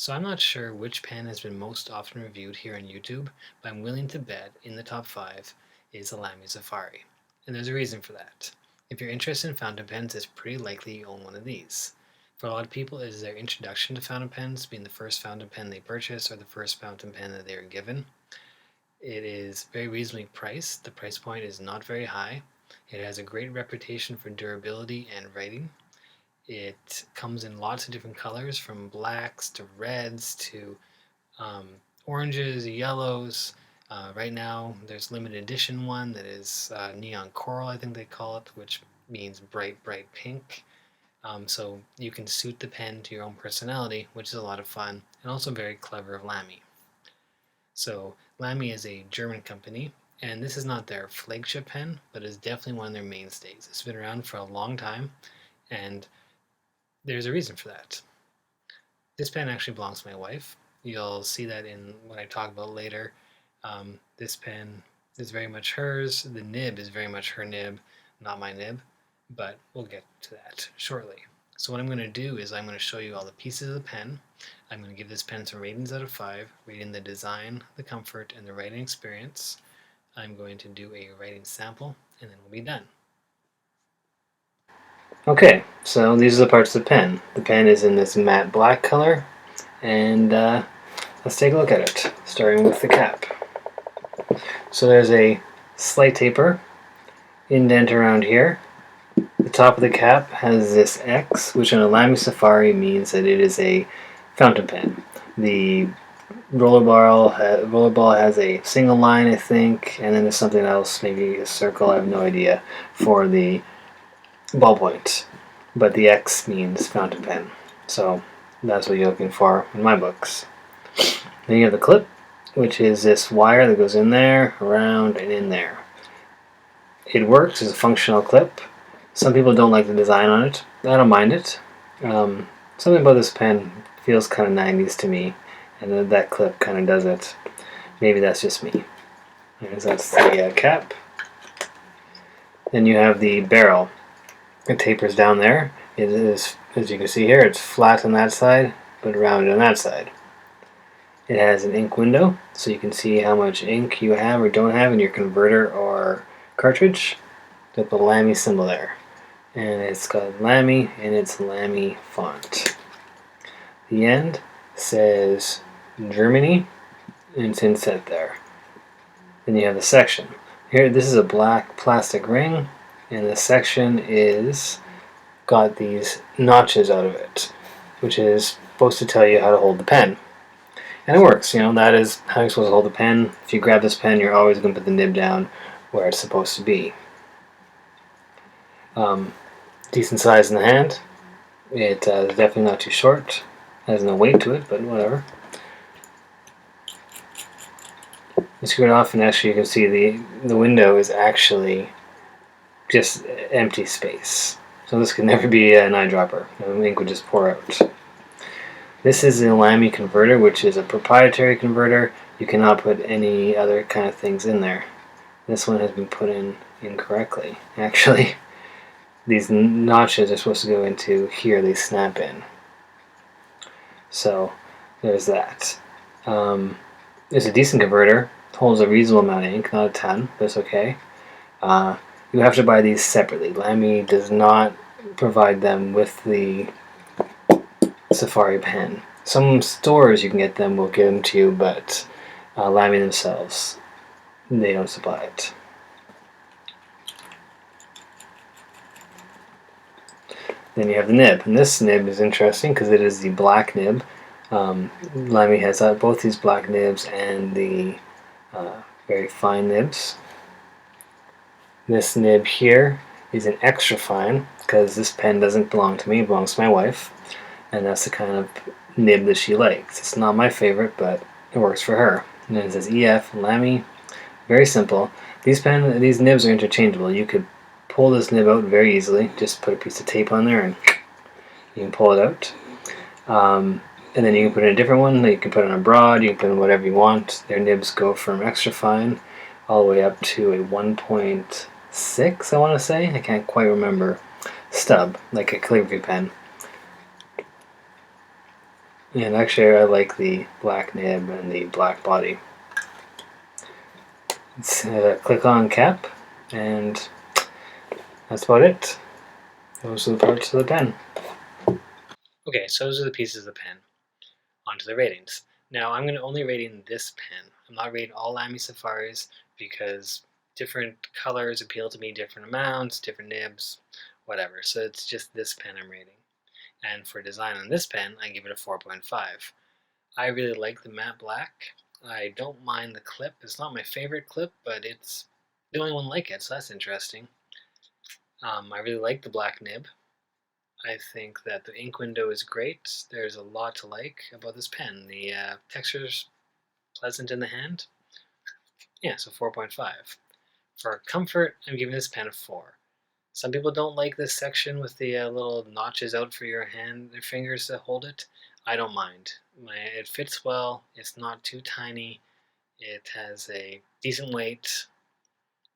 So I'm not sure which pen has been most often reviewed here on YouTube, but I'm willing to bet in the top 5 is the Lamy Safari. And there's a reason for that. If you're interested in fountain pens, it's pretty likely you own one of these. For a lot of people, it is their introduction to fountain pens, being the first fountain pen they purchase or the first fountain pen that they are given. It is very reasonably priced. The price point is not very high. It has a great reputation for durability and writing. It comes in lots of different colors, from blacks to reds to oranges, yellows. Right now, there's limited edition one that is neon coral, I think they call it, which means bright, bright pink. So you can suit the pen to your own personality, which is a lot of fun and also very clever of Lamy. So Lamy is a German company, and this is not their flagship pen, but is definitely one of their mainstays. It's been around for a long time, and there's a reason for that. This pen actually belongs to my wife. You'll see that in what I talk about later. This pen is very much hers. The nib is very much her nib, not my nib, but we'll get to that shortly. So what I'm going to do is I'm going to show you all the pieces of the pen. I'm going to give this pen some ratings out of 5, rating the design, the comfort, and the writing experience. I'm going to do a writing sample, and then we'll be done. Okay, so these are the parts of the pen. The pen is in this matte black color, and let's take a look at it, starting with the cap. So there's a slight taper, indent around here. The top of the cap has this X, which on a Lamy Safari means that it is a fountain pen. The rollerball has a single line, I think, and then there's something else, maybe a circle, I have no idea, for the ballpoint. But the X means fountain pen. So that's what you're looking for in my books. Then you have the clip, which is this wire that goes in there, around, and in there. It works as a functional clip. Some people don't like the design on it. I don't mind it. Something about this pen feels kind of 90s to me, and that clip kind of does it. Maybe that's just me. That's the cap. Then you have the barrel. It tapers down there. It is, as you can see here, it's flat on that side, but rounded on that side. It has an ink window, so you can see how much ink you have or don't have in your converter or cartridge. With the Lamy symbol there. And it's got Lamy in its Lamy font. The end says Germany, and it's inset there. Then you have the section. Here, this is a black plastic ring, and the section is got these notches out of it, which is supposed to tell you how to hold the pen. And it works, that is how you're supposed to hold the pen. If you grab this pen, you're always going to put the nib down where it's supposed to be. Decent size in the hand. It is definitely not too short. Has no weight to it, but whatever. You screw it off, and actually you can see the window is actually just empty space. So this could never be an eyedropper. The ink would just pour out. This is a Lamy converter, which is a proprietary converter. You cannot put any other kind of things in there. This one has been put in incorrectly, actually. These notches are supposed to go into here, they snap in. So there's that. It's a decent converter. It holds a reasonable amount of ink, not a ton, but it's okay. You have to buy these separately. Lamy does not provide them with the Safari pen. Some stores you can get them, will give them to you, but Lamy themselves, they don't supply it. Then you have the nib, and this nib is interesting because it is the black nib. Lamy has both these black nibs and the very fine nibs. This nib here is an extra fine because this pen doesn't belong to me, it belongs to my wife, and that's the kind of nib that she likes. It's not my favorite, but it works for her. And then it says EF Lamy. Very simple. These nibs are interchangeable. You could pull this nib out very easily. Just put a piece of tape on there and you can pull it out. And then you can put in a different one. You can put it on a broad. You can put in whatever you want. Their nibs go from extra fine all the way up to a 1.6, I want to say. I can't quite remember. Stub, like a calligraphy pen. And actually, I like the black nib and the black body. Let's click on cap, and that's about it. Those are the parts of the pen. Okay, so those are the pieces of the pen. On to the ratings. Now I'm going to only rating this pen. I'm not rating all Lamy Safaris because different colors appeal to me, different amounts, different nibs, whatever. So it's just this pen I'm rating. And for design on this pen, I give it a 4.5. I really like the matte black. I don't mind the clip. It's not my favorite clip, but it's the only one like it, so that's interesting. I really like the black nib. I think that the ink window is great. There's a lot to like about this pen. The texture's pleasant in the hand. Yeah, so 4.5. For comfort, I'm giving this pen a 4. Some people don't like this section with the little notches out for your fingers to hold it. I don't mind. It fits well. It's not too tiny. It has a decent weight.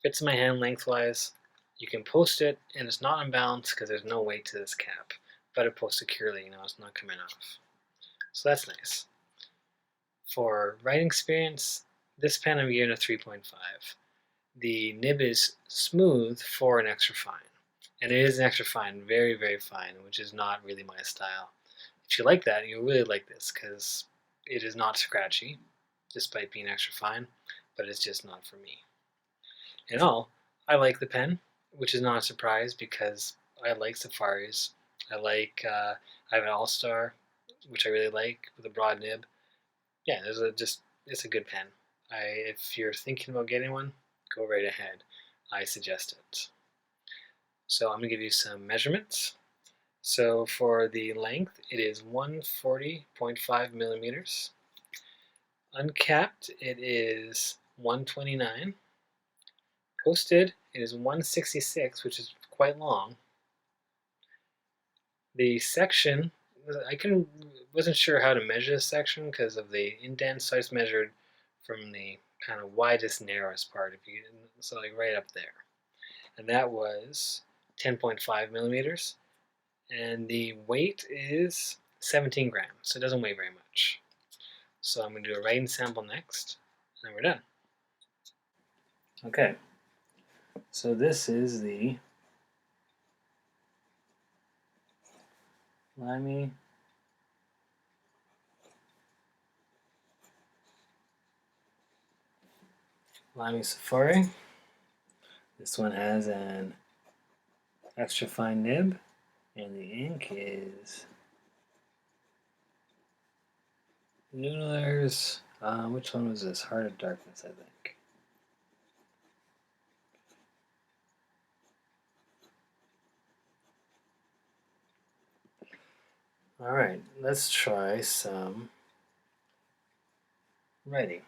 Fits in my hand lengthwise. You can post it, and it's not unbalanced because there's no weight to this cap. But it posts securely, it's not coming off. So that's nice. For writing experience, this pen I'm giving a 3.5. The nib is smooth for an extra fine. And it is an extra fine, very, very fine, which is not really my style. If you like that, you'll really like this because it is not scratchy, despite being extra fine, but it's just not for me. In all, I like the pen, which is not a surprise because I like Safaris. I have an All-Star, which I really like, with a broad nib. Yeah, it's a good pen. If you're thinking about getting one, go right ahead. I suggest it. So I'm going to give you some measurements. So for the length, it is 140.5 millimeters. Uncapped, it is 129. Posted, it is 166, which is quite long. The section, wasn't sure how to measure this section because of the indent, so I just measured from the kind of widest, narrowest part, so like right up there. And that was 10.5 millimeters. And the weight is 17 grams, so it doesn't weigh very much. So I'm going to do a writing sample next, and we're done. Okay, so this is the Lamy Safari. This one has an extra fine nib, and the ink is Noodler's. Which one was this? Heart of Darkness, I think. Alright, let's try some writing.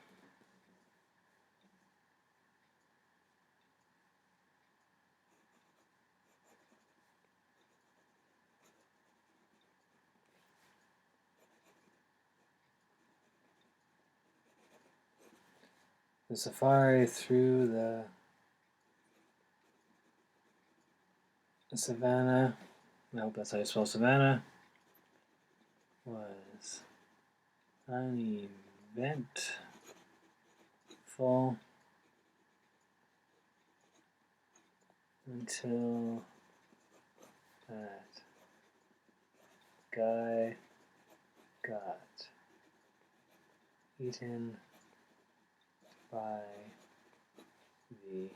The safari through the savannah, I hope that's how you spell savannah, was uneventful until that guy got eaten by the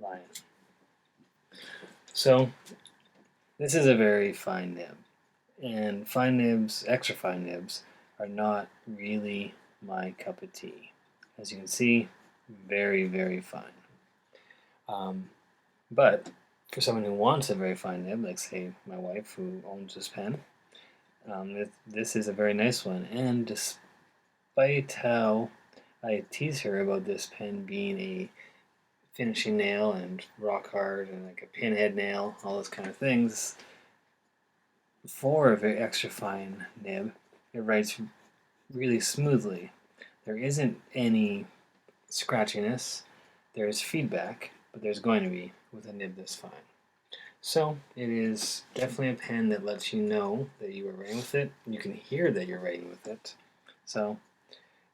lion. So this is a very fine nib, and fine nibs, extra fine nibs, are not really my cup of tea. As you can see, very, very fine. But for someone who wants a very fine nib, like say my wife who owns this pen, this is a very nice one. And despite how I tease her about this pen being a finishing nail and rock hard and like a pinhead nail, all those kind of things, for a very extra fine nib, it writes really smoothly. There isn't any scratchiness. There's feedback, but there's going to be with a nib this fine. So it is definitely a pen that lets you know that you are writing with it. You can hear that you're writing with it. So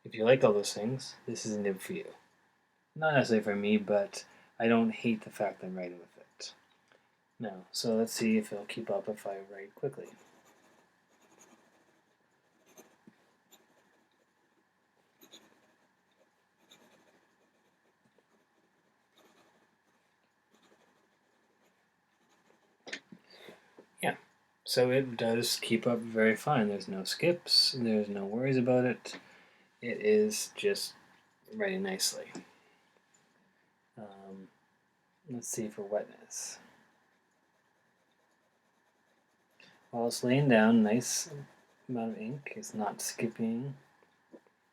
if you like all those things, this is a nib for you. Not necessarily for me, but I don't hate the fact that I'm writing with it. Now, so let's see if it'll keep up if I write quickly. Yeah, so it does keep up very fine. There's no skips, there's no worries about it. It is just writing nicely. Let's see for wetness. While it's laying down, nice amount of ink. It's not skipping.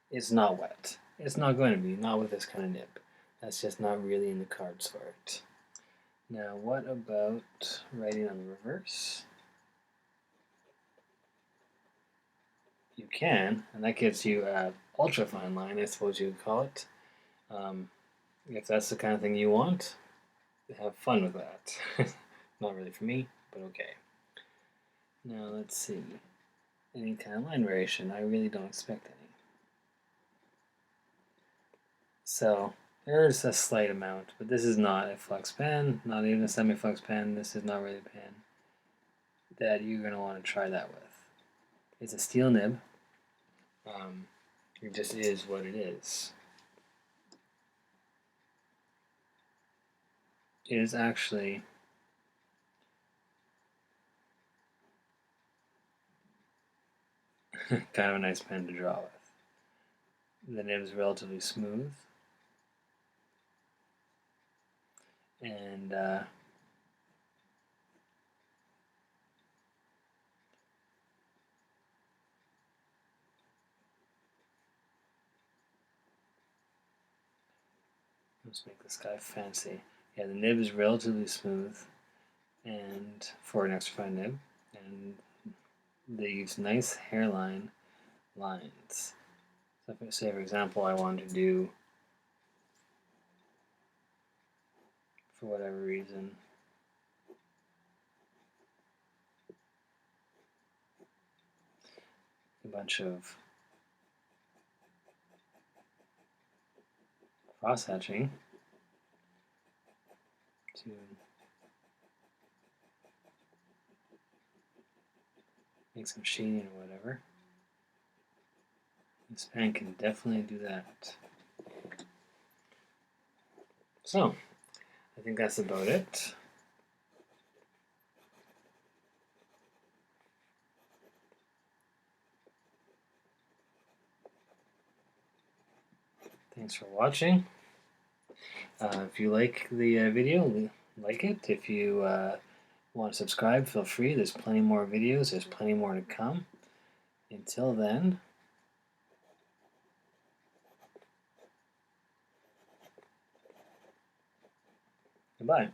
It's not wet. It's not going to be, not with this kind of nib. That's just not really in the cards for it. Now, what about writing on the reverse? You can, and that gives you an ultra fine line, I suppose you would call it. If that's the kind of thing you want, have fun with that. Not really for me, but okay. Now let's see. Any kind of line variation, I really don't expect any. So there's a slight amount, but this is not a flex pen, not even a semi-flex pen. This is not really a pen that you're going to want to try that with. It's a steel nib. It just is what it is. It is actually kind of a nice pen to draw with. The nib is relatively smooth, and let's make this guy fancy. Yeah, the nib is relatively smooth, and for an extra fine nib, and these nice hairline lines. So if I say, for example, I wanted to do, for whatever reason, a bunch of cross hatching to make some shading or whatever, this pen can definitely do that. So, I think that's about it. Thanks for watching. If you like the video, like it. If you want to subscribe, feel free. There's plenty more videos. There's plenty more to come. Until then, goodbye.